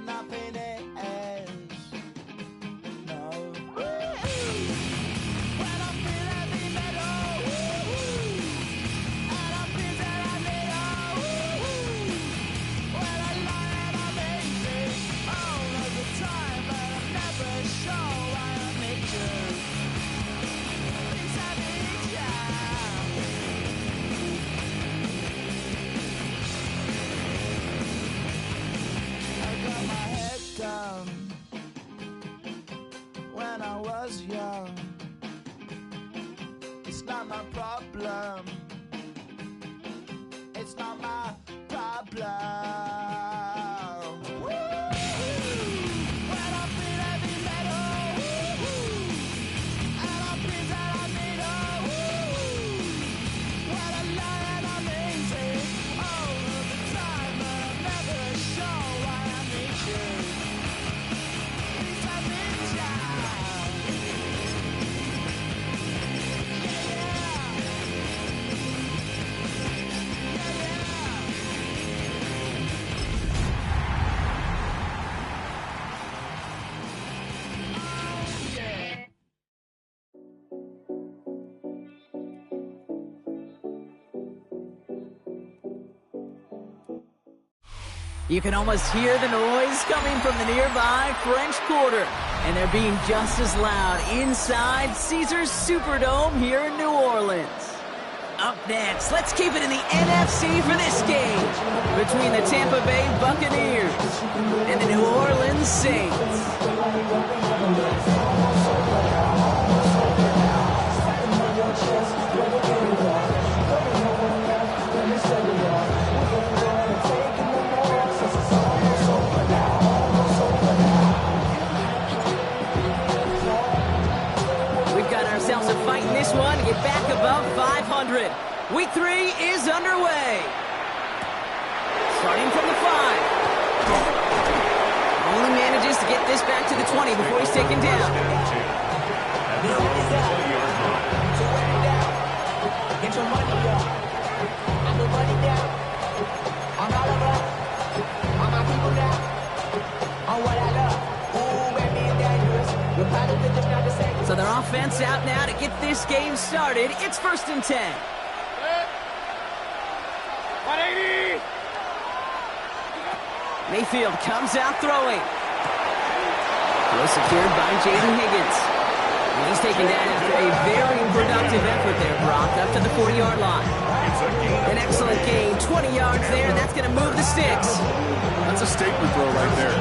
but nothing is. No. When I feel heavy metal, and I feel that I need when I lie and I'm amazing all of the time, but I'm never sure why I need you. Things I need you. Got my head down when I was young. It's not my problem. It's not my problem. When I feel heavy metal, and I feel that I need when I lie and I'm easy all of the time, but I'm never sure why I need you. Please let me down. You can almost hear the noise coming from the nearby French Quarter, and they're being just as loud inside Caesars Superdome here in New Orleans. Up next, let's keep it in the NFC for this game between the Tampa Bay Buccaneers and the New Orleans Saints. Ourselves a fight in this one to get back above 500. Week 3 is underway. Starting from the 5. Only manages to get this back to the 20 before he's taken down. Get your money up. I'm the money down. I'm all about. I'm my people now. I'm what I love. Ooh, baby, it's dangerous. You're probably just not the same. So their offense out now to get this game started. It's 1st and 10. 180. Mayfield comes out throwing. Well secured by Jaden Higgins. And he's taken down after a very productive effort there, Brock, up to the 40-yard line. An excellent gain, 20 yards there, and that's going to move the sticks. That's a statement throw right there.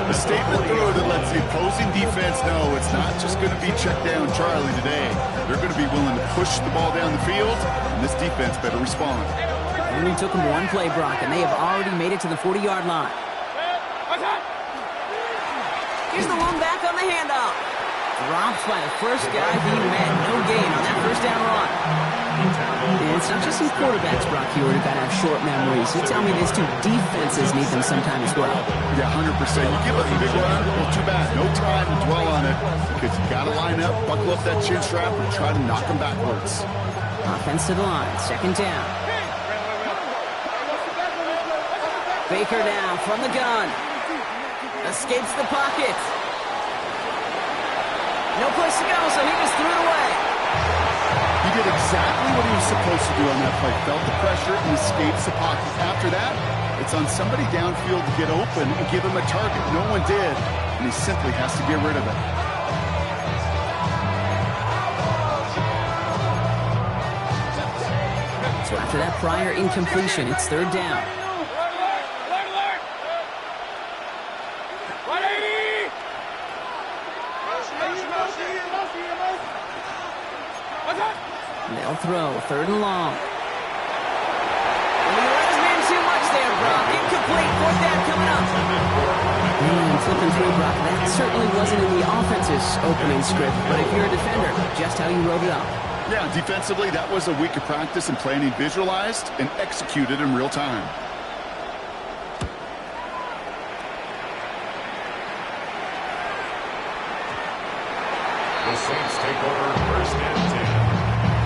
A statement throw that lets the opposing defense know it's not just going to be check down Charlie today. They're going to be willing to push the ball down the field, and this defense better respond. It only took them one play, Brock, and they have already made it to the 40-yard line. Here's the one back on the handoff. Dropped by the first guy he met. No gain on that first down run. And it's not just some quarterbacks, Brock, here who got to have short memories. You tell me these two defenses need them sometime as well. Yeah, 100%. You give up a big run, well, too bad. No time to dwell on it because you got to line up, buckle up that chin strap, and try to knock them backwards. Offense to the line. 2nd down. Baker now from the gun. Escapes the pocket. No place to go, so he just threw it away. He did exactly what he was supposed to do on that play. Felt the pressure and escapes the pocket. After that, it's on somebody downfield to get open and give him a target. No one did, and he simply has to get rid of it. So after that prior incompletion, it's 3rd down. They'll throw, 3rd and long. And he let his man too much there, Brock. Incomplete, 4th down coming up. Flipping through, Brock, that certainly wasn't in the offense's opening script, but if you're a defender, just how you wrote it up. Yeah, defensively, that was a week of practice and planning visualized and executed in real time. The Saints take over 1st and 10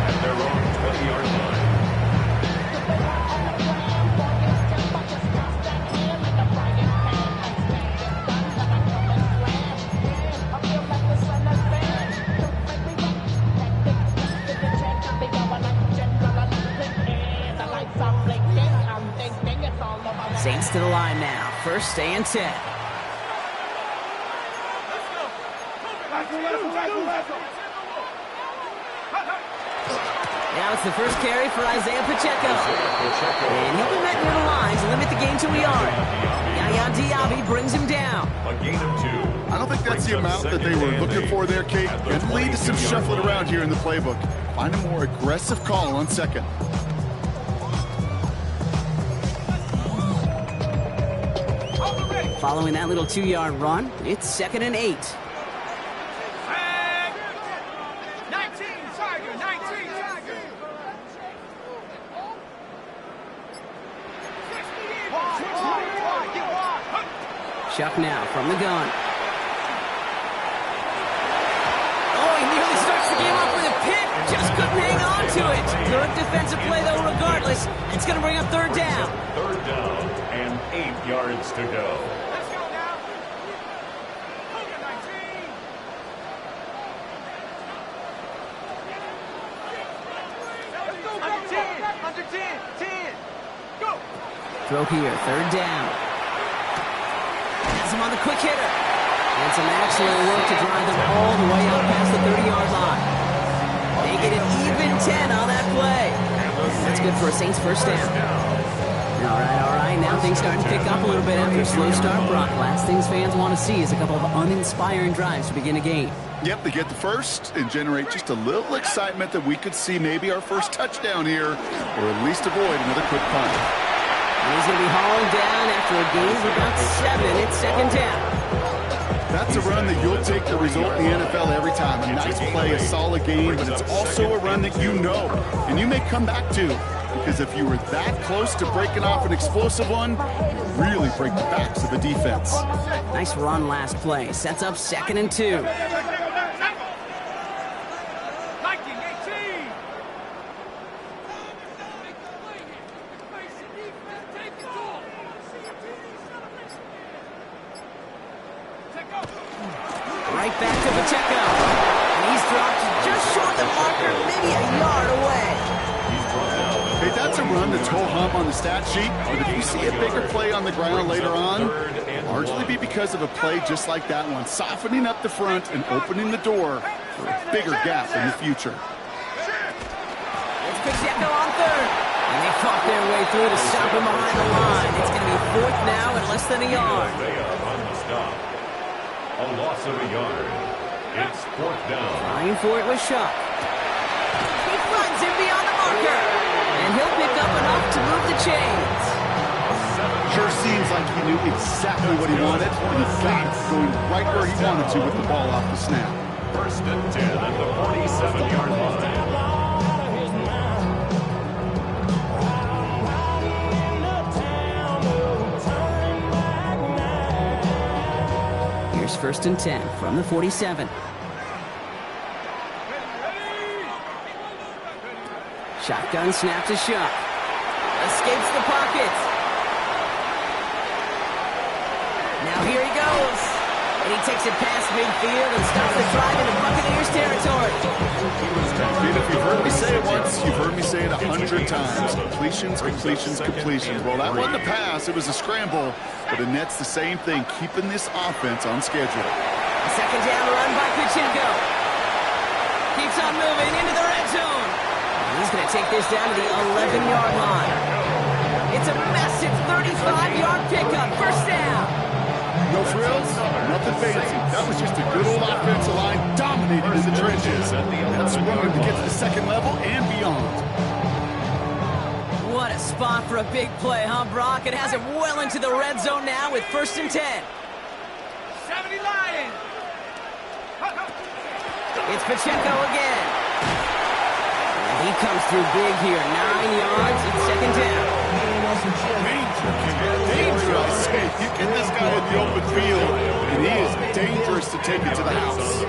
at their own 20-yard line. line now. First and 10. Now it's the first carry for Isaiah Pacheco. And he'll be met near the lines, limit the gain to a yard. Yaya Diaby brings him down. A gain of 2. I don't think that's the amount that they were looking for there, Kate. It lead to some shuffling around here in the playbook. Find a more aggressive call on second. Following that little 2-yard run, it's 2nd and 8. 19, Tiger, 19, Tiger. Chuck now from the gun. Oh, he nearly starts the game off with a pick. Just couldn't hang on to it. Good defensive play, though, regardless. It's going to bring up third down. Third down and 8 yards to go. Let's go now. Cougar 19. Let's go, under 10, under 10, 10. Go. Throw here, third down. Has him on the quick hitter. And some excellent work to drive them all the way out past the 30-yard line. They get an even 10 on that play. That's good for a Saints first down. All right. Now things starting to pick up a little bit after a slow start. Brock, last things fans want to see is a couple of uninspiring drives to begin a game. Yep, they get the first and generate just a little excitement that we could see maybe our first touchdown here, or at least avoid another quick punt. And he's going to be hauled down after a gain of about 7. It's 2nd down. That's a run that you'll take the result in the NFL every time. A nice play, a solid game, but it's also a run that you know and you may come back to, because if you were that close to breaking off an explosive one, you really break the backs of the defense. Nice run last play. Sets up 2nd and 2. 19, 18. Right back to Pacheco. And he's dropped just short of the marker, maybe a yard away. Hey, that's a run that's ho-hum on the stat sheet, but if you see a bigger play on the ground later on, largely be because of a play just like that one, softening up the front and opening the door for a bigger gap in the future. It's Pacheco on third. And they fought their way through to stop him behind the line. It's going to be 4th now at less than a yard. On the stop. A loss of a yard. It's 4th down. Trying for it with Shuck. He runs him beyond the marker. And he'll pick up enough to move the chains. Sure seems like he knew exactly what he wanted, and he got it going right where he wanted to with the ball off the snap. 1st and 10 at the 47-yard line. Here's 1st and 10 from the 47. Shotgun snap to Shuck. Escapes the pocket. Now here he goes. And he takes it past midfield and stops the drive into Buccaneers territory. Dude, if you've heard me say it once, you've heard me say it 100 times. Completions, completions, completions. Well, that wasn't a pass. It was a scramble. But it nets the same thing, keeping this offense on schedule. A 2nd down run by Pacheco. Keeps on moving into the red zone. And he's going to take this down to the 11-yard line. It's a massive 35-yard pickup. First down. No frills, nothing fancy. That was just a good old offensive line dominated in the trenches. That's running to get to the 2nd level and beyond. What a spot for a big play, huh, Brock? It has him well into the red zone now with 1st and 10. 70 Lions. It's Pacheco again. And he comes through big here. 9 yards. It's 2nd down. Dangerous. You get this guy in the open field, and he is dangerous to take it to the house.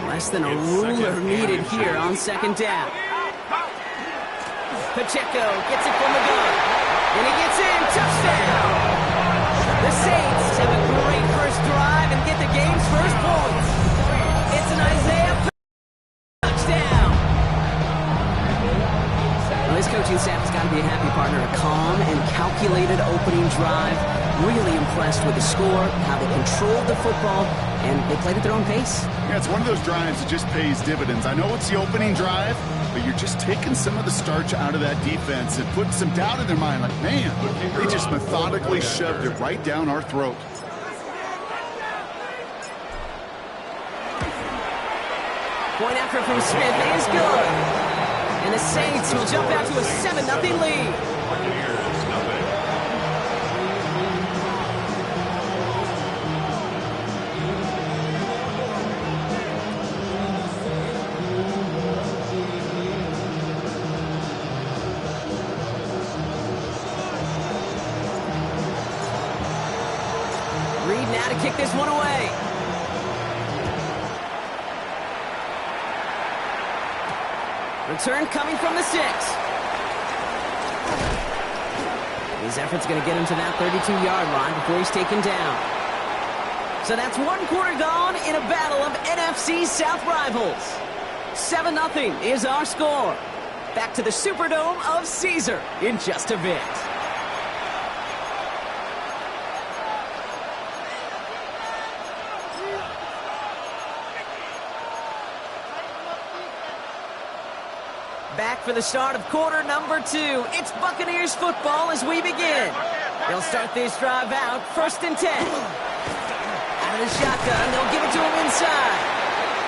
Less than a ruler needed here on 2nd down. Pacheco gets it from the gun. And he gets in. Touchdown. The Saints have a great first drive and get the game's first points. It's an Isaiah touchdown. Well, this coaching staff has got to be a happy partner. A calm and calculated opening drive. really impressed with the score, how they controlled the football, and they played at their own pace. Yeah, it's one of those drives that just pays dividends. I know it's the opening drive, but you're just taking some of the starch out of that defense and putting some doubt in their mind. Like, man, they just methodically shoved it right down our throat. Point after from Smith is good. And the Saints will jump out to a 7-0 lead. Reed now to kick this one away. Return coming from the 6. His effort's going to get him to that 32-yard line before he's taken down. So that's 1 quarter gone in a battle of NFC South rivals. 7-0 is our score. Back to the Superdome of Caesar in just a bit. Back for the start of quarter number 2. It's Buccaneers football as we begin. They'll start this drive out, 1st and 10. Out of the shotgun, they'll give it to him inside.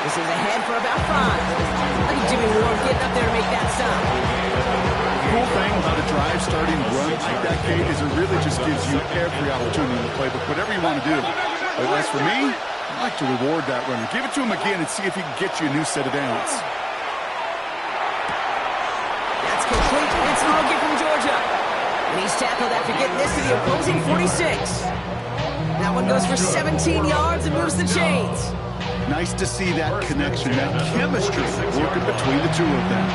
This is ahead for about 5. Look at Jimmy Ward getting up there to make that stop. The cool thing about a drive starting run like that, Kate, is it really just gives you every opportunity in the playbook, whatever you want to do. But as for me, I like to reward that runner. Give it to him again and see if he can get you a new set of downs. Complete. It's Mogi from Georgia. And he's tackled after getting this to the opposing 46. That one goes for 17 yards and moves the chains. Nice to see that connection, that chemistry working between the two of them.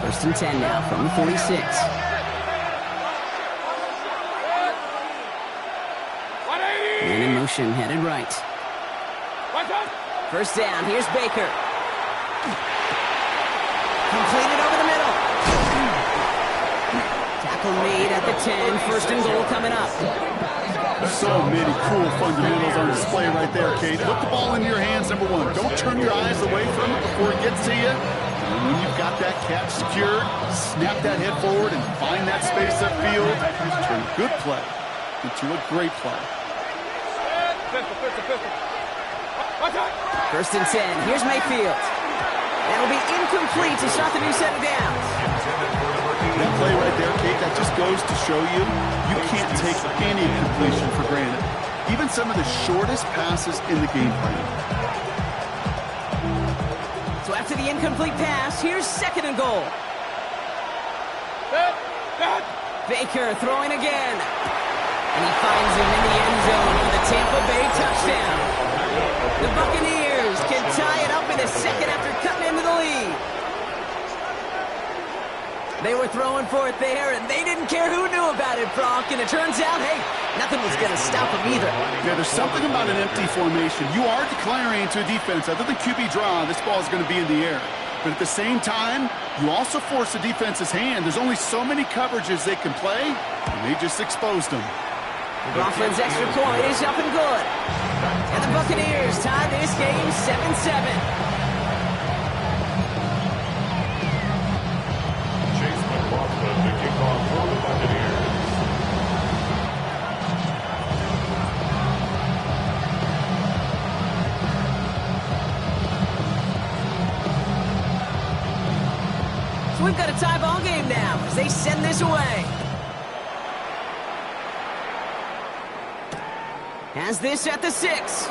First and 10 now from the 46. And in motion, headed right. First down, here's Baker. Completed over the middle. Tackle made at the 10, 1st and goal coming up. So many cool fundamentals on display right there, Kate. Put the ball into your hands, number 1. Don't turn your eyes away from it before it gets to you. And when you've got that catch secured, snap that head forward and find that space upfield. Turn a good play into a great play. First and 10. Here's Mayfield. That'll be incomplete to start the new set of downs. That play right there, Kate, that just goes to show you can't take any completion for granted. Even some of the shortest passes in the game plan. So after the incomplete pass, here's 2nd and goal. Baker throwing again. And he finds him in the end zone for the Tampa Bay touchdown. The Buccaneers can tie it up in a second after cutting into the lead. They were throwing for it there, and they didn't care who knew about it, Brock. And it turns out, hey, nothing was going to stop them either. Yeah, there's something about an empty formation. You are declaring to a defense, other than QB draw, this ball is going to be in the air. But at the same time, you also force the defense's hand. There's only so many coverages they can play, and they just exposed them. Rothman's extra point is up and good. And the Buccaneers tie this game 7-7. The kickoff for the Buccaneers. So we've got a tie ball game now as they send this away. Has this at the 6.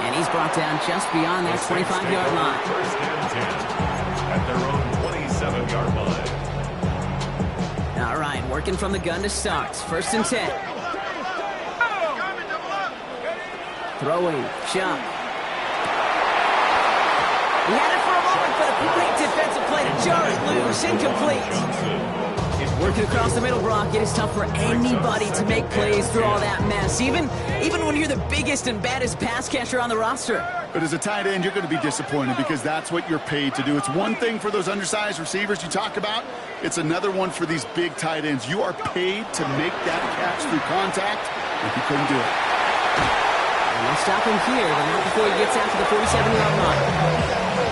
And he's brought down just beyond that 25-yard line. First and 10 at their own 27-yard line. All right, working from the gun to start. 1st and 10. Throwing, jump. He had it for a moment, but a great defensive play to jar it loose. Incomplete. Working across the middle, Brock, it is tough for anybody to make plays through all that mess, even when you're the biggest and baddest pass catcher on the roster. But as a tight end, you're going to be disappointed because that's what you're paid to do. It's one thing for those undersized receivers you talk about. It's another one for these big tight ends. You are paid to make that catch through contact, and you couldn't do it. And they'll stop him here, but not before he gets out to the 47-yard line.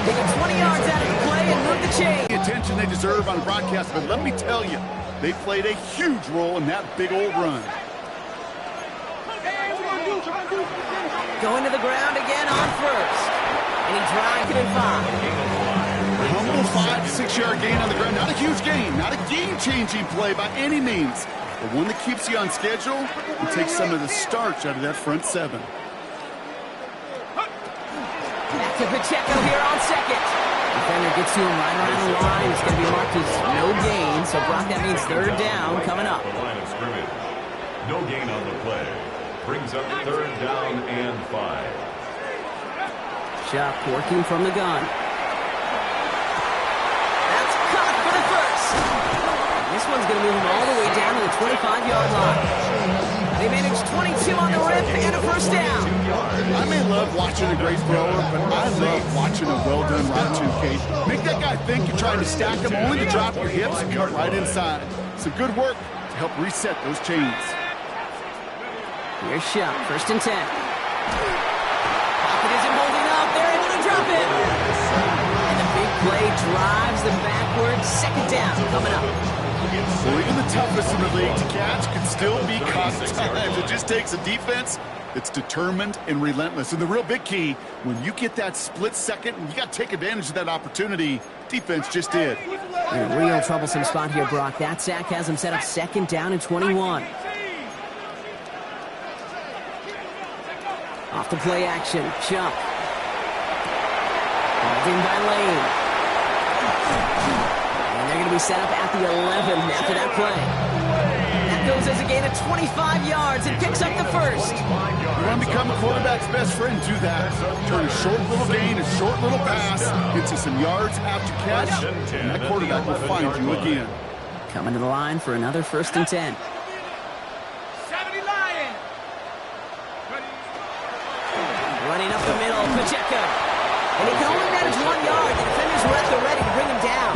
They get 20 yards out of the play and move the chain. The attention they deserve on the broadcast, but let me tell you, they played a huge role in that big old run. Going to the ground again on first. And he drives it in 5. A humble 5-6-yard gain on the ground. Not a huge gain, not a game-changing play by any means, but one that keeps you on schedule and takes some of the starch out of that front 7. Back to Pacheco here on second. Defender gets to him right around the line. It's going to be marked as no gain. So, Brock, that means third down coming up. The line of scrimmage. No gain on the play. Brings up third down and 5. Shuck working from the gun. That's caught for the first. This one's going to move him all the way down to the 25-yard line. They managed 22 on the rip and a first down. I may love watching a great thrower, but I love watching a well-done route too, Kate. Make that guy think you're trying to stack him only to drop your hips and cut right inside. Some good work to help reset those chains. Here's Shuck, first and 10. Pocket isn't holding up. They're able to drop it. And the big play drives them backwards. Second down coming up. Well, even the toughest in the league to catch can still be caught at times. It just takes a defense that's determined and relentless. And the real big key, when you get that split second, you got to take advantage of that opportunity. Defense just did. In a real troublesome spot here, Brock. That sack has him set up second down and 21. Off the play action, Chuck. Balled in by Lane. And they're going to be set up at the 11 after that play. That goes as a gain of 25 yards and picks up the first. You want to become a quarterback's best friend, do that. Turn a short little gain, a short little pass into some yards after catch, and that quarterback will find you again. Coming to the line for another first and 10. Running up the middle, Pacheco. And he can only manage 1 yard. The defenders were at the ready to bring him down.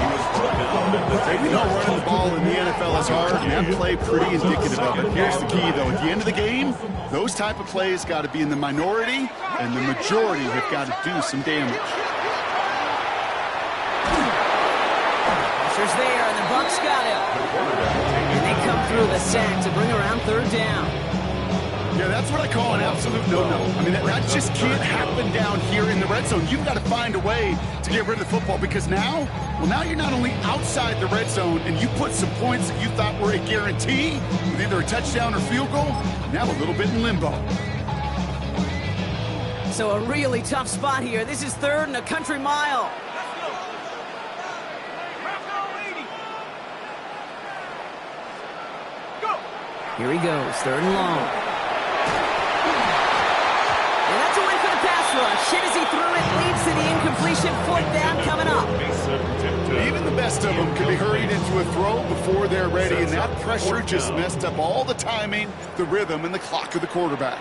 We know running the ball in the NFL is hard, and that play pretty indicative of it. Here's the key, though. At the end of the game, those type of plays got to be in the minority, and the majority have got to do some damage. Pressure's there, and the Bucs got him. And they come through the sack to bring around third down. Yeah, that's what I call an absolute no-no. I mean, that just can't happen down here in the red zone. You've got to find a way to get rid of the football because now you're not only outside the red zone and you put some points that you thought were a guarantee with either a touchdown or field goal, now a little bit in limbo. So a really tough spot here. This is third and a country mile. Here he goes, third and long. And that's a win for the pass rush. Hit as he threw it, leads to the incompletion. Fourth down coming up. Even the best of them can be hurried into a throw before they're ready, and that pressure just messed up all the timing, the rhythm, and the clock of the quarterback.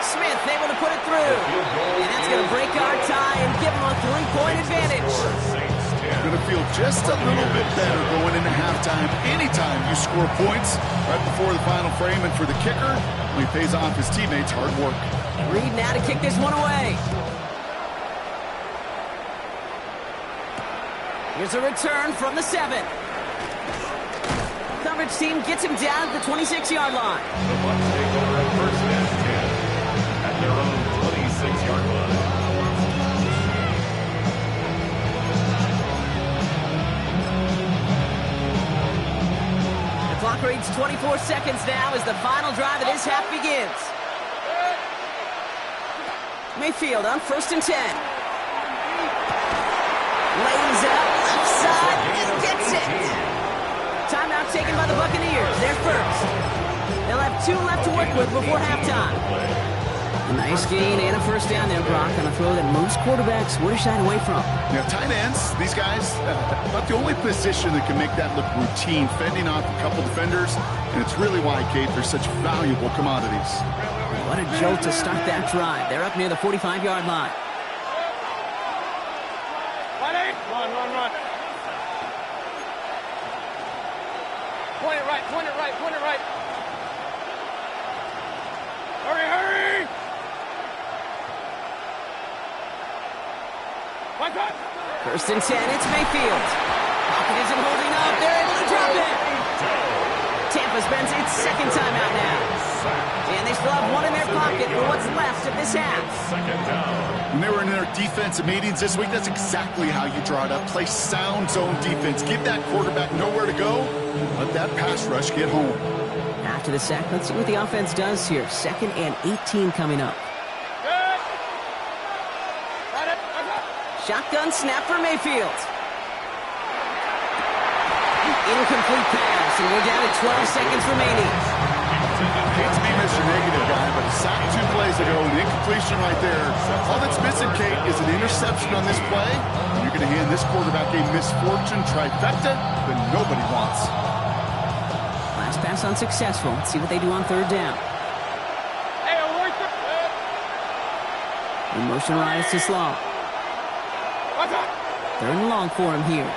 Smith able to put it through. And that's going to break our tie and give him a 3-point advantage. You're going to feel just a little bit better going into halftime anytime you score points right before the final frame. And for the kicker, he pays off his teammates' hard work. Reed now to kick this one away. Here's a return from the 7. Coverage team gets him down at the 26-yard line. The Bucs take over at first and 10 at their own 26-yard line. The clock reads 24 seconds now as the final drive of this half begins. Mayfield on first and 10. Lays out left side and gets it. Timeout taken by the Buccaneers. They're first. They'll have 2 left to work with before halftime. A nice gain and a first down there, Brock, on a throw that most quarterbacks would have shied away from. Yeah, tight ends, these guys, not the only position that can make that look routine, fending off a couple defenders, and it's really why, Kate, they're such valuable commodities. What a jolt to start that drive. They're up near the 45-yard line. Run. Point it right. Hurry! First and 10, it's Mayfield. Pocket isn't holding up. They're able to drop it. Tampa spends its second time out now. And they still have one in their pocket for what's left of this half. Second down. When they were in their defensive meetings this week, that's exactly how you draw it up. Play sound zone defense. Give that quarterback nowhere to go. Let that pass rush get home. After the sack, let's see what the offense does here. 2nd and 18 coming up. Shotgun snap for Mayfield. Incomplete pass, and we're down to 12 seconds remaining. Hate to be Mr. Negative guy, but a sack 2 plays ago, an incompletion right there. All that's missing, Kate, is an interception on this play. And you're going to hand this quarterback a misfortune trifecta that nobody wants. Last pass unsuccessful. Let's see what they do on 3rd down. In motion rise to slow. 3rd and long for him here.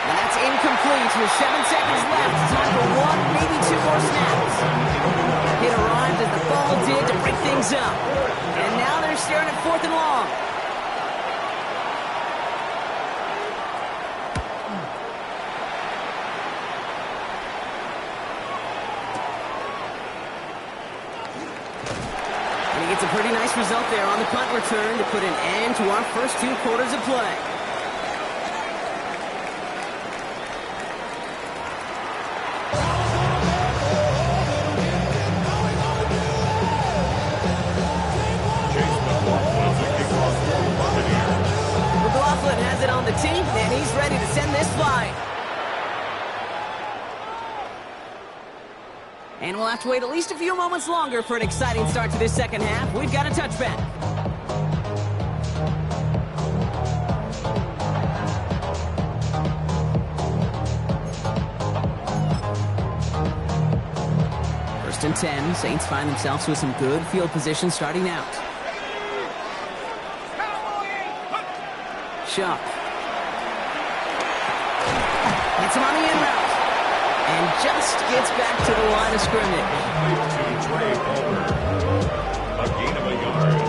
And that's incomplete with 7 seconds left. Time for 1, maybe 2 more snaps. It arrived as the ball did to break things up. And now they're staring at 4th and long. And he gets a pretty nice result there on the punt return to put an end to our first 2 quarters of play. McLaughlin has it on the tee, and he's ready to send this flying. And we'll have to wait at least a few moments longer for an exciting start to this second half. We've got a touchback. First and 10, Saints find themselves with some good field position starting out. Shuck. Hits him on the in route. And just gets back to the line of scrimmage. A gain of a yard.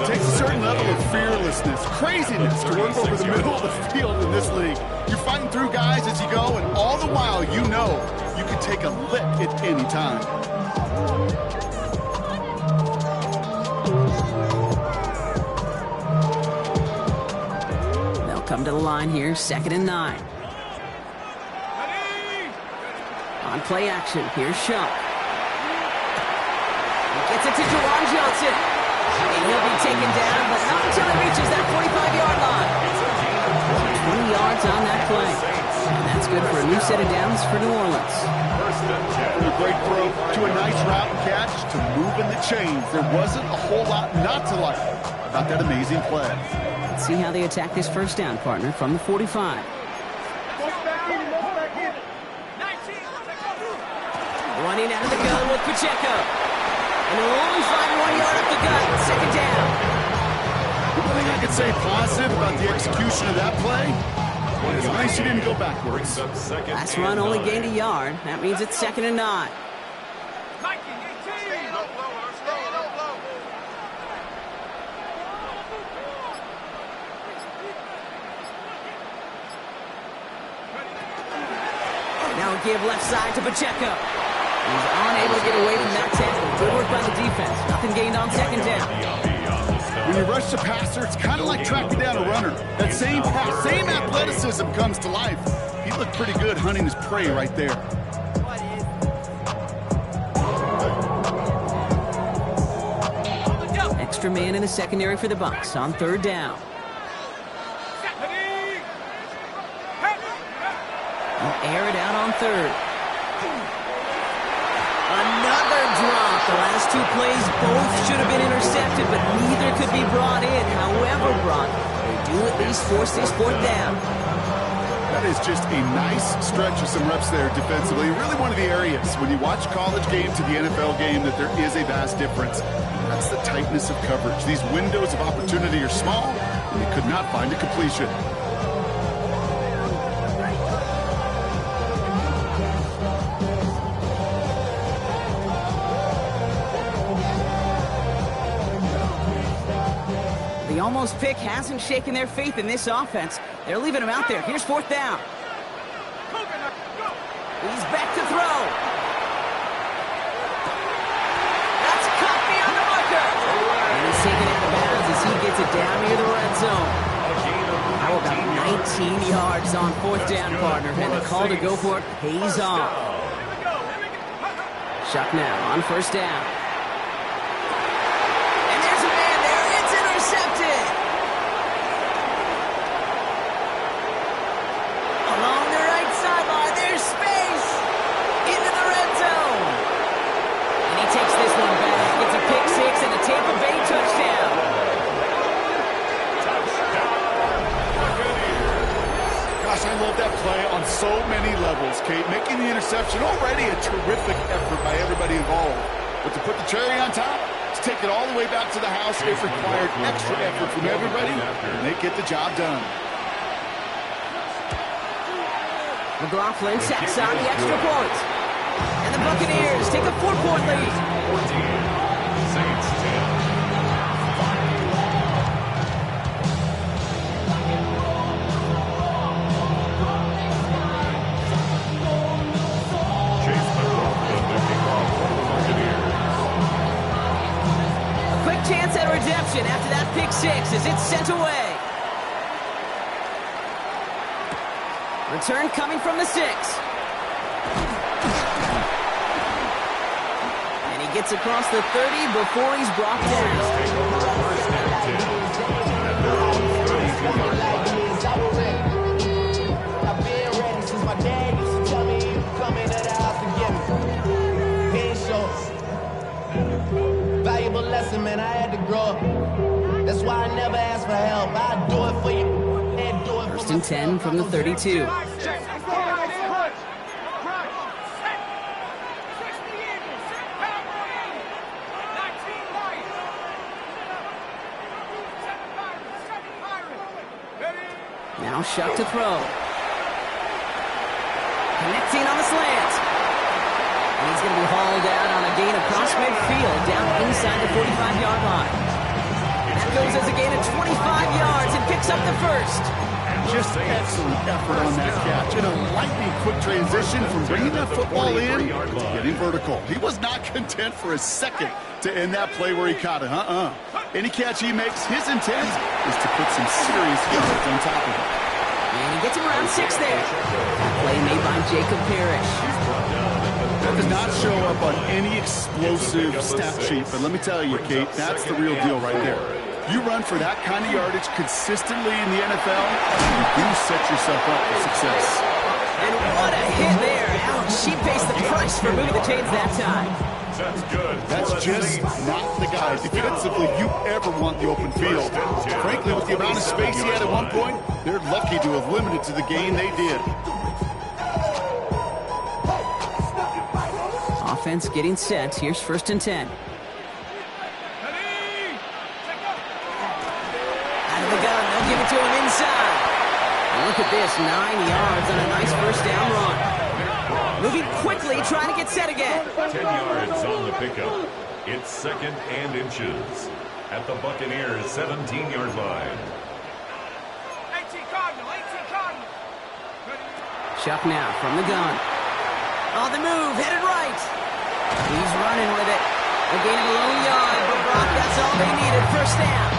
It takes a certain level of fearlessness, craziness to work over the middle of the field in this league. You're fighting through guys as you go, and all the while you know you can take a lick at any time. They'll come to the line here, 2nd and 9. On play action, here's Shuck. He gets it to Jawan Johnson. And he'll be taken down, but not until he reaches that 45-yard line. 20 yards on that play. And that's good for a new set of downs for New Orleans. From a great throw to a nice route and catch to moving the chains. There wasn't a whole lot not to like about that amazing play. Let's see how they attack this first down, partner, from the 45. Running out of the gun with Pacheco. And he'll only find 1 yard up the gut. 2nd down. The only thing I could say positive about the execution of that play is nice you didn't go backwards. Last run only gained a yard. That means it's 2nd and 9. Now a give left side to Pacheco. He's unable to get away from that tackle. Good work by the defense. Nothing gained on 2nd down. When you rush the passer, it's kind of like tracking down a runner. That same pass, same athleticism comes to life. He looked pretty good hunting his prey right there. Extra man in the secondary for the Bucs on 3rd down. They'll air it out on 3rd. Another drop. The last two plays both should have been intercepted, but neither could be brought in. However, Brock, they do at least force this fourth down. That is just a nice stretch of some reps there defensively. Really one of the areas when you watch college game to the NFL game that there is a vast difference. That's the tightness of coverage. These windows of opportunity are small, and they could not find a completion. The almost pick hasn't shaken their faith in this offense. They're leaving him out there. Here's fourth down. He's back to throw. That's caught beyond the marker. And he's taking it out of bounds as he gets it down near the red zone. How about 19 yards on fourth down, partner? And the call to go for it pays off. Shuck now on first down. So many levels, Kate. Making the interception, already a terrific effort by everybody involved. But to put the cherry on top, to take it all the way back to the house, it required extra effort from everybody, and they get the job done. McLaughlin tacks on the extra point. And the Buccaneers take a 4-point lead. 14, Saints 10. Chance at redemption after that pick six as it's sent away. Return coming from the 6. And he gets across the 30 before he's brought down. I've been ready since my dad used to tell me he would come into the house to get me. He ain't show. Valuable lesson, man, I had to grow up. That's why I never ask for help. I do it for you and do it for First and 10 from the 32. Now Shuck to throw. Connecting on the slant. And he's going to be hauled out on a gain across midfield, down inside the 45-yard line. That goes as a gain of 25 yards and picks up the first. Just excellent effort on that catch. And a lightning quick transition from bringing that football in to getting vertical. He was not content for a second to end that play where he caught it. Any catch he makes, his intent is to put some serious yards on top of it. And he gets him around 6 there. Play made by Jacob Parrish. That does not show up on any explosive stat sheet, but let me tell you, Kate, that's the real deal right there. You run for that kind of yardage consistently in the NFL, you do set yourself up for success. And what a hit there. Ouch, she pays the price for moving the chains that time. That's good. That's just not the guy defensively you ever want the open field. Frankly, with the amount of space he had at one point, they're lucky to have limited to the gain they did. Offense getting set. Here's first and 10. Out of the gun. They'll give it to him inside. And look at this. 9 yards on a nice first down run. Moving quickly, trying to get set again. 10 yards on the pickup. It's 2nd and inches at the Buccaneers' 17-yard line. 18 Cardinal, 18 Cardinal. Shuck now from the gun. On the move, headed right. He's running with it. A gain of a lone yard, but Brock, that's all they needed. First down.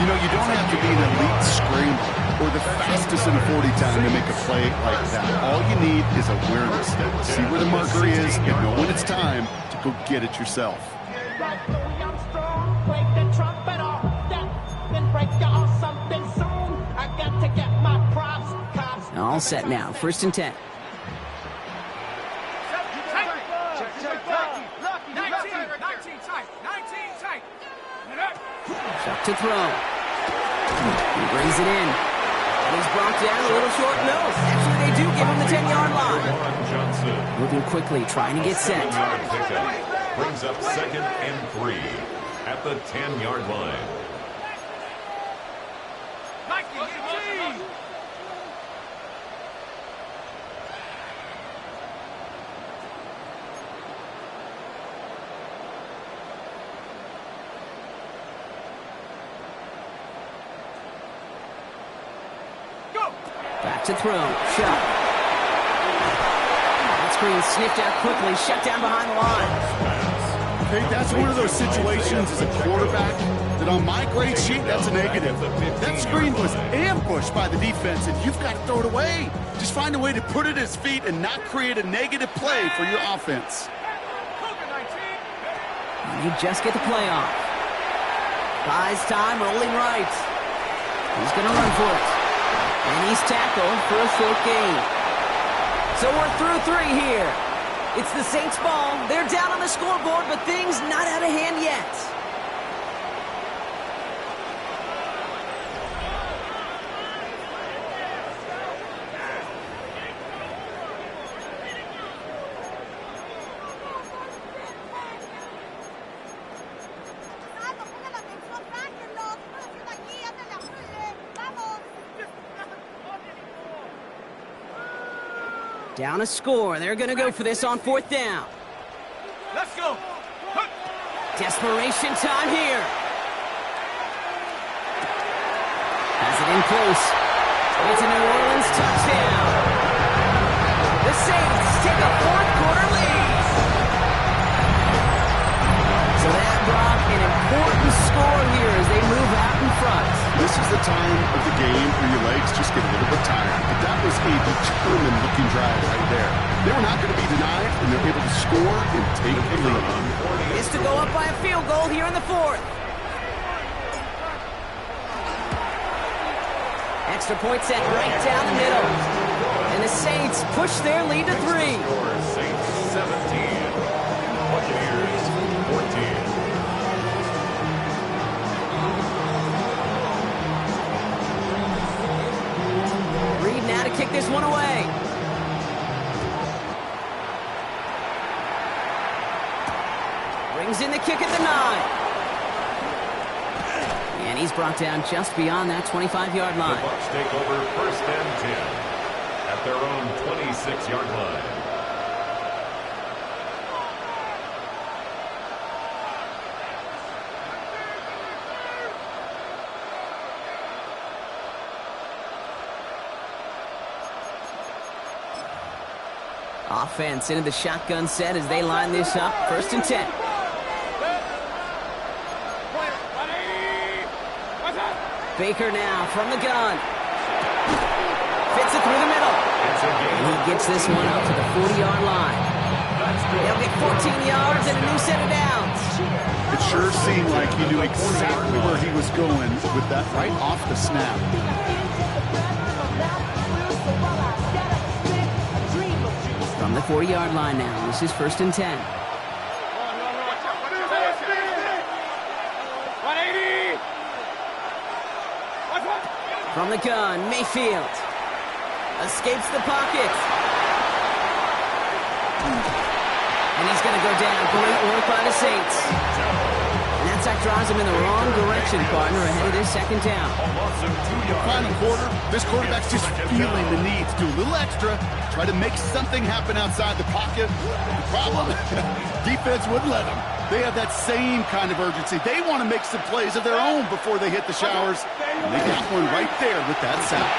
You know, you don't have to be an elite scrambler or the fastest in a 40 time to make a play like that. All you need is awareness. See where the marker is and know when it's time to go get it yourself. All set now. First and 10. to throw. He brings it in. And he's brought down a little short. No, actually they do give him the 10-yard line. Johnson. Moving quickly, trying to get set. 7-yard pickup. Brings up 2nd and 3 at the 10-yard line. Back to throw. Shot. That screen sniffed out quickly. Shut down behind the line. Okay, that's one of those situations as a quarterback that on my grade sheet, that's a negative. That screen was ambushed by the defense, and you've got to throw it away. Just find a way to put it at his feet and not create a negative play for your offense. And you just get the play off. Buys time, rolling right. He's going to run for it. And he's tackled for a short gain. So we're through 3 here. It's the Saints' ball. They're down on the scoreboard, but things not out of hand yet. Down a score. They're going to go for this on 4th down. Let's go. Desperation time here. Has it in close. It's a New Orleans touchdown. The Saints take a 4th quarter lead. So that brought an important score here as they move out in front. This is the time of the game where your legs just get a little bit tired. But that was a determined-looking drive right there. They were not going to be denied, and they're able to score and take the lead. Is to go up by a field goal here in the 4th. Extra point set right down the middle. And the Saints push their lead to 3. Saints 17. Buccaneers 14. Now to kick this one away. Brings in the kick at the 9. And he's brought down just beyond that 25-yard line. The Bucs take over 1st and 10 at their own 26-yard line. Offense into the shotgun set as they line this up. 1st and 10. Baker now from the gun. Fits it through the middle. And he gets this one up to the 40-yard line. They'll get 14 yards and a new set of downs. It sure seemed like he knew exactly where he was going with that right off the snap. From the 40-yard line now. This is 1st and 10. From the gun, Mayfield. Escapes the pocket. And he's going to go down. Great work by the Saints. And that sack drives him in the wrong direction, partner, ahead of this 2nd down. Final quarter, this quarterback's just feeling the need to do a little extra, try to make something happen outside the pocket. The problem, defense wouldn't let them. They have that same kind of urgency. They want to make some plays of their own before they hit the showers. And they got one right there with that sack.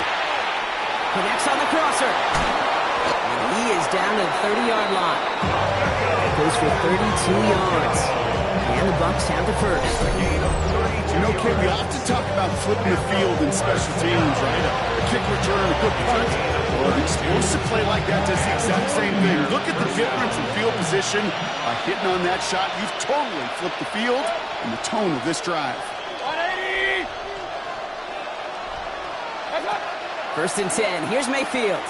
Connects on the crosser. And he is down to the 30-yard line. Goes for 32 yards. And the Bucs have the first. You know, Kid, we often talk about flipping the field in special teams, right? A kick return, a good punt. Well, an explosive play like that does the exact same thing. Look at the difference in field position. By hitting on that shot, you've totally flipped the field and the tone of this drive. 1st and 10. Here's Mayfield.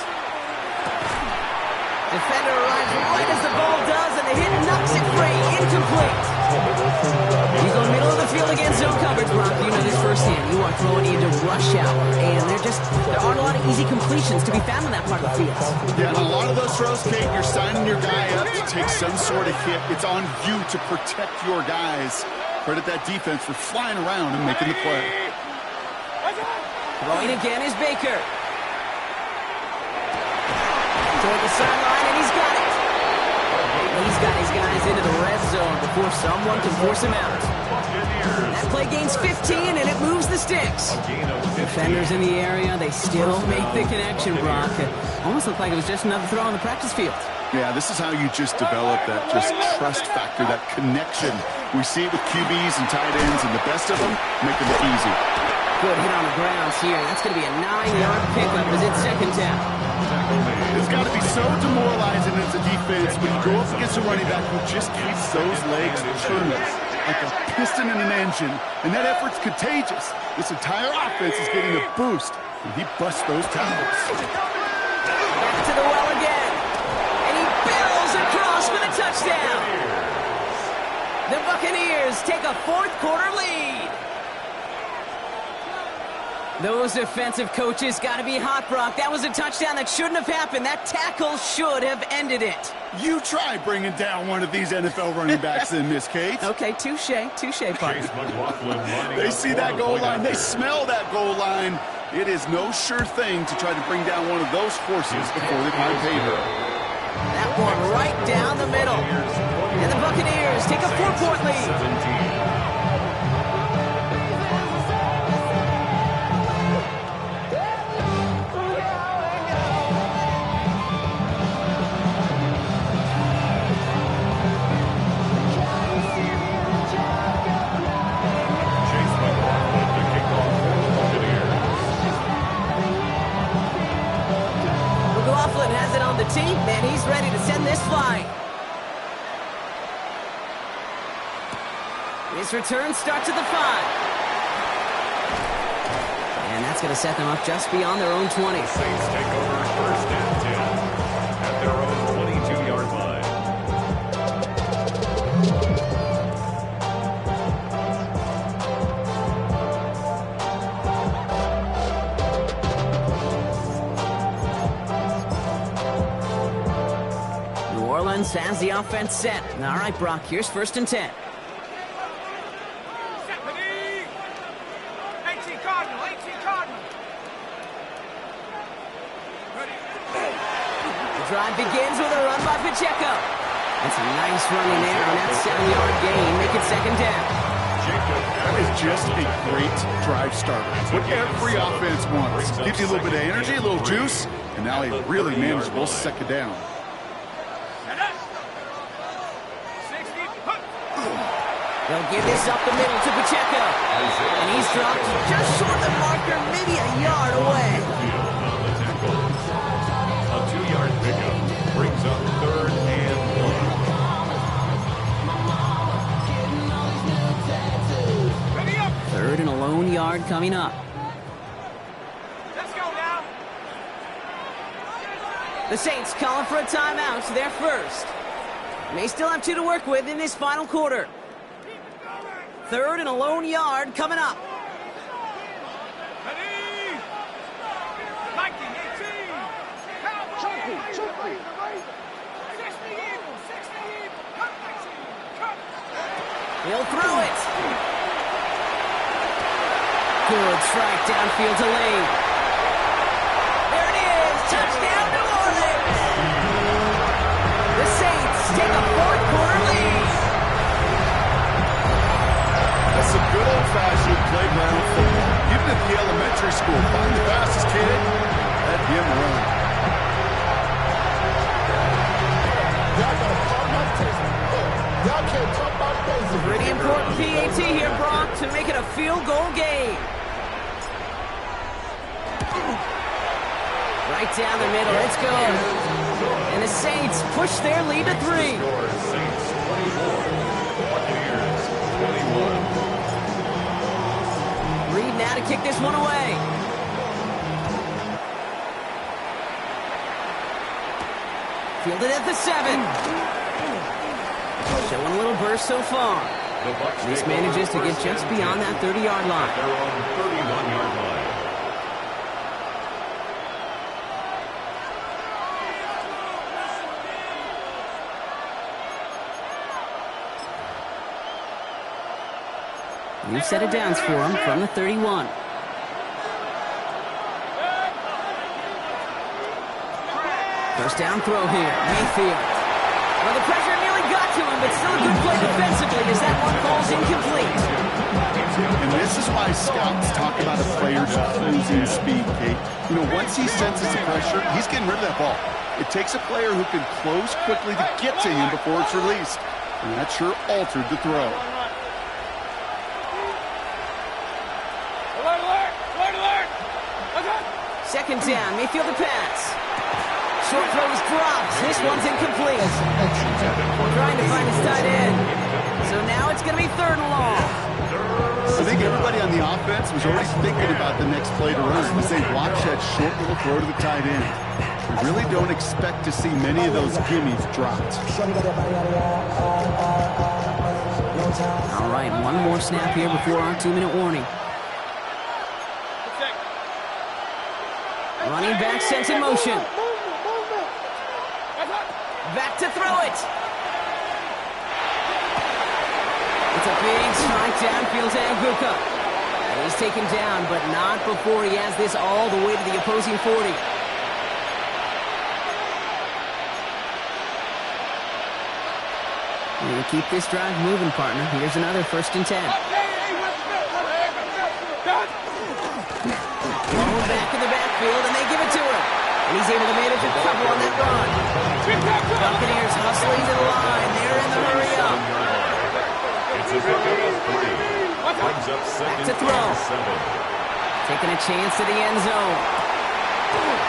Defender arrives right as the ball does, and the hit knocks it free. Incomplete. You go middle of the field against zone coverage, Brock. You know this firsthand. You are throwing into rush hour, and there aren't a lot of easy completions to be found in that part of the field. Yeah, and a lot of those throws, Kate, you're signing your guy up to take some sort of hit. It's on you to protect your guys. Credit that defense for flying around and making the play. Throwing again is Baker. Toward the sideline, and he's got it. He's got his guys into the red zone before someone can force him out. That play gains 15, and it moves the sticks. Defenders in the area, they still make the connection, Brock. It almost looked like it was just another throw on the practice field. Yeah, this is how you just develop that just trust factor, that connection. We see it with QBs and tight ends, and the best of them make it look easy. Good hit on the grounds here. That's going to be a 9-yard pickup as it's second down. It's got to be so demoralizing as a defense when you go up against a running back who just keeps those legs turning like a piston in an engine, and that effort's contagious. This entire offense is getting a boost, and he busts those tackles. Back to the well again, and he barrels across for the touchdown. The Buccaneers take a fourth-quarter lead. Those defensive coaches got to be hot, Brock. That was a touchdown that shouldn't have happened. That tackle should have ended it. You try bringing down one of these NFL running backs in, Miss Kate. Okay, touche, partner. They see that goal line. They smell that goal line. It is no sure thing to try to bring down one of those horses before they find paydirt. That one right down the middle. And the Buccaneers take a 4-point lead. Has it on the team, and he's ready to send this flying. His return starts at the 5. And that's going to set them up just beyond their own 20. Saints take over first and 10 at their own 22-yard line. Has the offense set. All right, Brock, here's first and 10. 18 Cardinal, 18 Cardinal. The drive begins with a run by Pacheco. That's a nice running there on that 7-yard gain. Make it second down. That is just a great drive starter. What every offense wants. Gives you a little bit of energy, a little juice, and now a really manageable second down. They'll give this up the middle to Pacheco. And he's dropped just short of the marker, maybe a yard away. A 2-yard pickup brings up third and 1. Third and a lone yard coming up. Let's go now. The Saints calling for a timeout. They're first. May still have 2 to work with in this final quarter. Third and a lone yard coming up. Ready? 1918. He'll throw it. Good strike downfield to Lane. There it is. Touchdown, New Orleans. The Saints take a fourth-quarter lead. That's some good old-fashioned playground football. Even at the elementary school, find the fastest kid, let him run. Pretty important PAT here, Brock, to make it a field goal game. Right down the middle, it's good. And the Saints push their lead to 3. Saints 24, Buccaneers 21. Reed now to kick this one away. Fielded at the 7. Showing a little burst so far. The Bucs This take over manages to get first just and beyond 10 that 30-yard at line. their own 31-yard line. New set of downs for him from the 31. First down throw here, Mayfield. Well, the pressure nearly got to him, but still a good play defensively as that one falls incomplete. And this is why scouts talk about a player's closing speed, Kate. You know, once he senses the pressure, he's getting rid of that ball. It takes a player who can close quickly to get to him before it's released. And that sure altered the throw. Second down, Mayfield the pass. Short throw is dropped. This one's incomplete. Trying to find his tight end. So now it's going to be third and long. I think everybody on the offense was already thinking about the next play to run as they watch that short little throw to the tight end. We really don't expect to see many of those gimmies dropped. All right, one more snap here before our 2-minute warning. Running back sent in motion. Back to throw it. It's a big strike downfield to Aguka. And he's taken down, but not before he has this all the way to the opposing 40. We'll keep this drive moving, partner. Here's another 1st and 10. Thrown back in the backfield, and they give it to him. And he's able to manage a cover on that run. Buccaneers hustling to the line. They're in the hurry up. It's a pickup of 3. Brings up second to throw. and 7. Taking a chance to the end zone.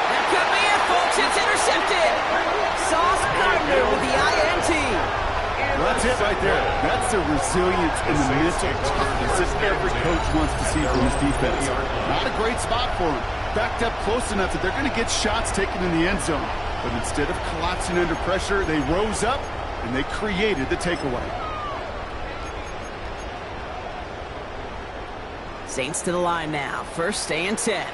That could be it, folks. It's intercepted. Sauce Gardner with the INT. Well, that's it right there. That's the resilience and the mental toughness that every coach wants to see from his defense. Not a great spot for him. Backed up close enough that they're going to get shots taken in the end zone. But instead of collapsing under pressure, they rose up and they created the takeaway. Saints to the line now. 1st and 10.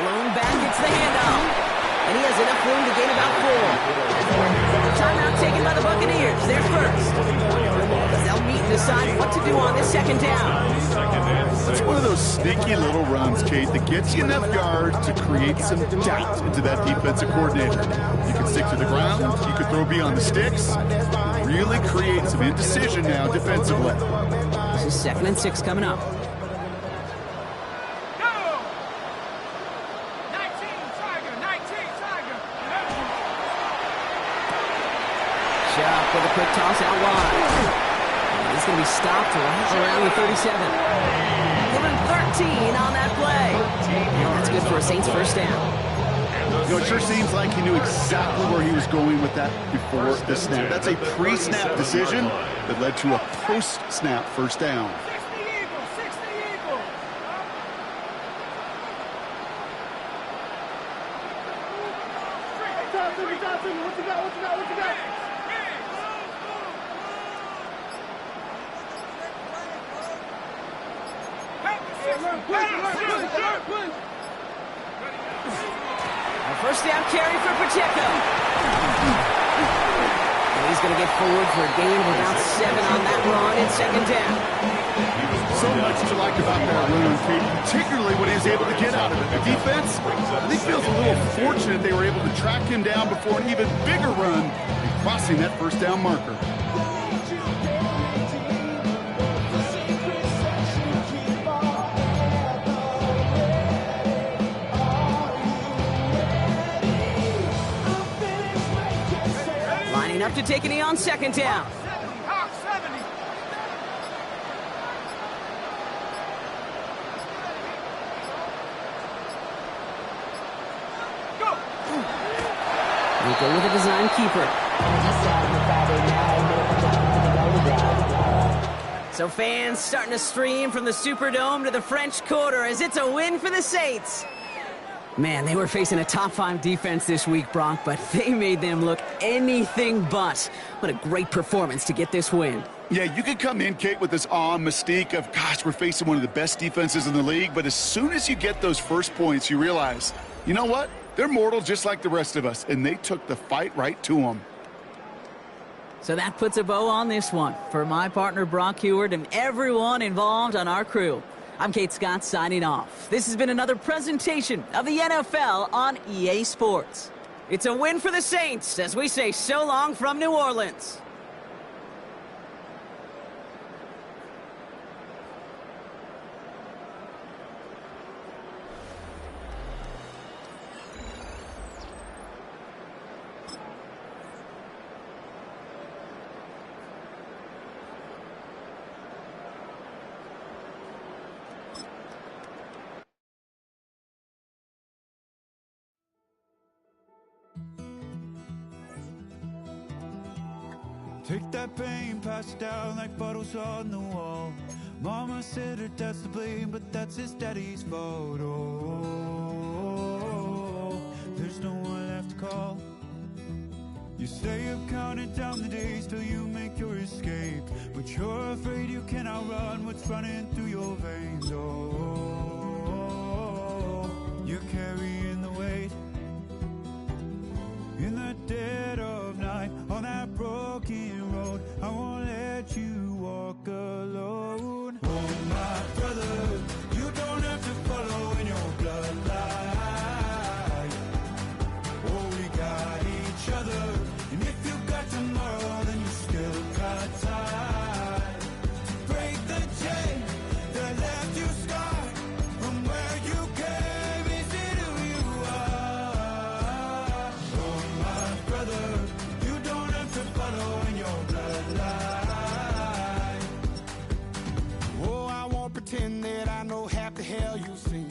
Lone back gets the handoff. And he has enough room to gain about 4. Timeout taken by the Buccaneers. They're first. They'll meet and decide what to do on this 2nd down. It's one of those sneaky little runs, Kate, that gets you enough yards to create some doubt into that defensive coordinator. You can stick to the ground. You can throw beyond the sticks. Really create some indecision now defensively. This is 2nd and 6 coming up. With a quick toss out wide. And he's going to be stopped right around the 37. Given 13 on that play. And that's good for a Saints 1st down. You know, it sure seems like he knew exactly where he was going with that before the snap. That's a pre-snap decision that led to a post-snap 1st down. What you got? A 1st down carry for Pacheco. And he's going to get forward for a gain of about 7 on that run in 2nd down. So much to like about that run, Kate, particularly when he was able to get out of it. The defense, I think, feels a little fortunate they were able to track him down before an even bigger run and crossing that 1st down marker. Lining up to take a knee on 2nd down. We go with a design keeper. So fans starting to stream from the Superdome to the French Quarter as it's a win for the Saints. Man, they were facing a top-5 defense this week, Brock, but they made them look anything but. What a great performance to get this win. Yeah, you could come in, Kate, with this awe and mystique of, gosh, we're facing one of the best defenses in the league, but as soon as you get those first points, you realize, you know what? They're mortal just like the rest of us, and they took the fight right to them. So that puts a bow on this one. For my partner, Brock Heward, and everyone involved on our crew, I'm Kate Scott signing off. This has been another presentation of the NFL on EA Sports. It's a win for the Saints as we say so long from New Orleans. Take that pain, pass it down like bottles on the wall. Mama said her dad's to blame, but that's his daddy's fault. Oh, there's no one left to call. You stay up counting down the days till you make your escape, but you're afraid you can outrun what's running through your veins. Oh, you're carrying the weight in the dead of night on that broken road. I won't let you walk alone. Oh, my brother, you don't have to follow in your bloodline. Oh, we got each other, and if you got tomorrow, then you still got time to break the chain that left you scarred from where you came. Is it who you are? Oh, my brother, you don't have to follow in your bloodline. Oh, I won't pretend that I know half the hell you've seen,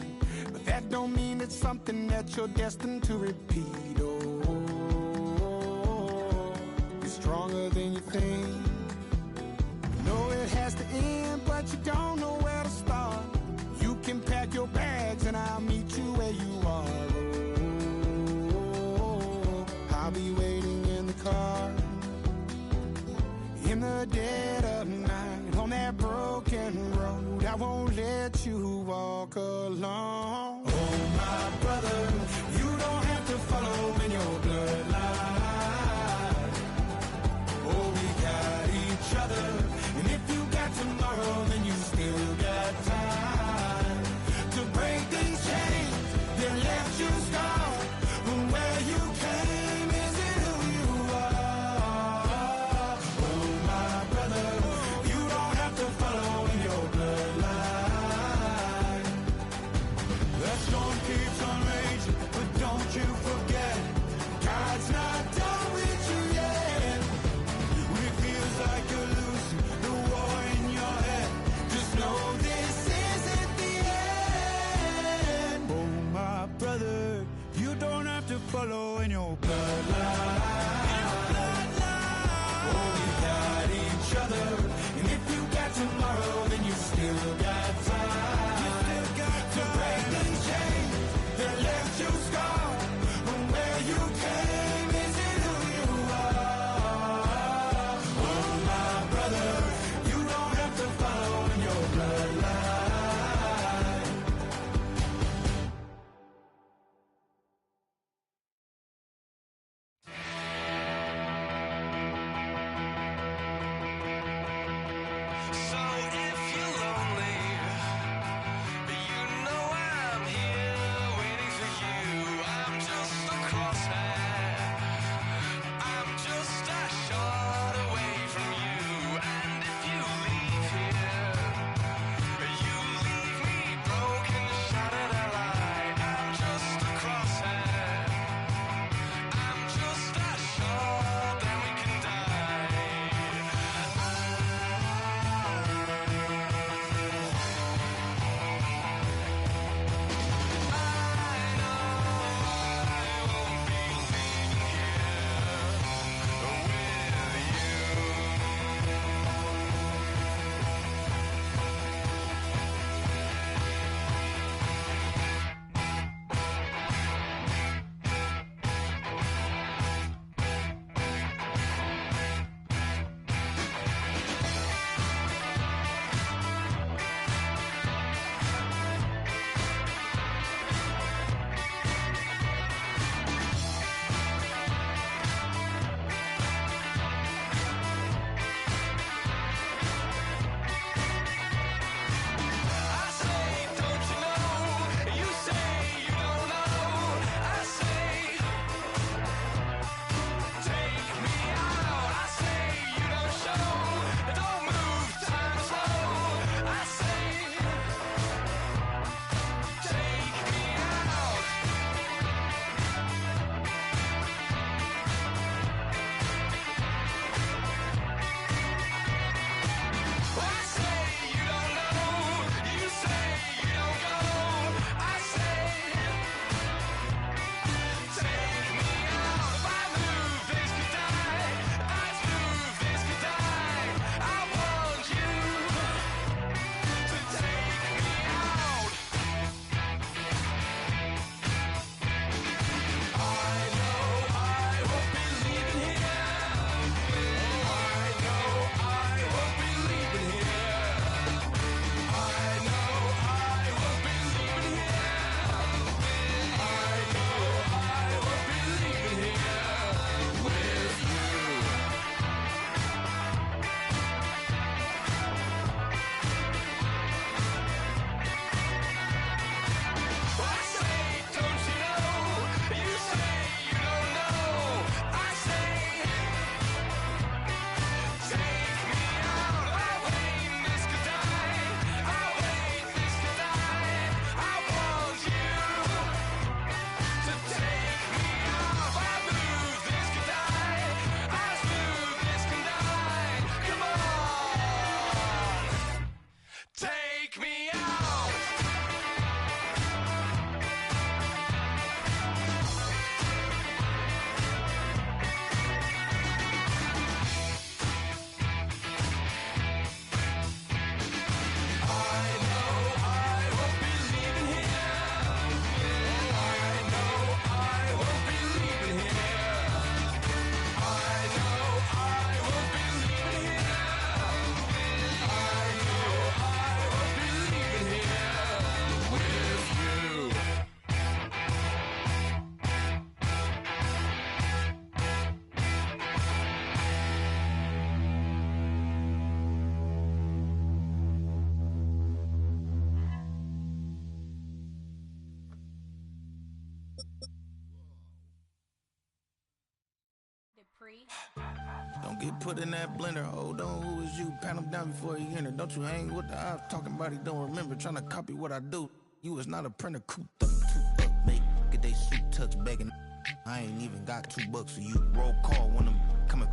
but that don't mean it's something that you're destined to repeat. Oh, you're stronger than you think. You know it has to end, but you don't know where to start. You can pack your bags and I'll meet you where you are. Oh, I'll be waiting in the car in the dead of night on that broken road. I won't let you walk alone. Oh, my brother, you don't have to follow in your bloodline. Oh, we got each other, and if you got tomorrow, then you still got time to break these chains that left you scarred from where you came. Is it who you are? Oh, my brother, you don't have to follow in your bloodline. That storm keeps on raging, but don't you forget, free. Don't get put in that blender. Hold on, who is you? Pat him down before he enter. Don't you hang with the ops talking about he don't remember. Trying to copy what I do. You is not a printer. Cooped up, too up, mate. Get they suit tucks begging. I ain't even got $2 for you. Roll call when I'm coming.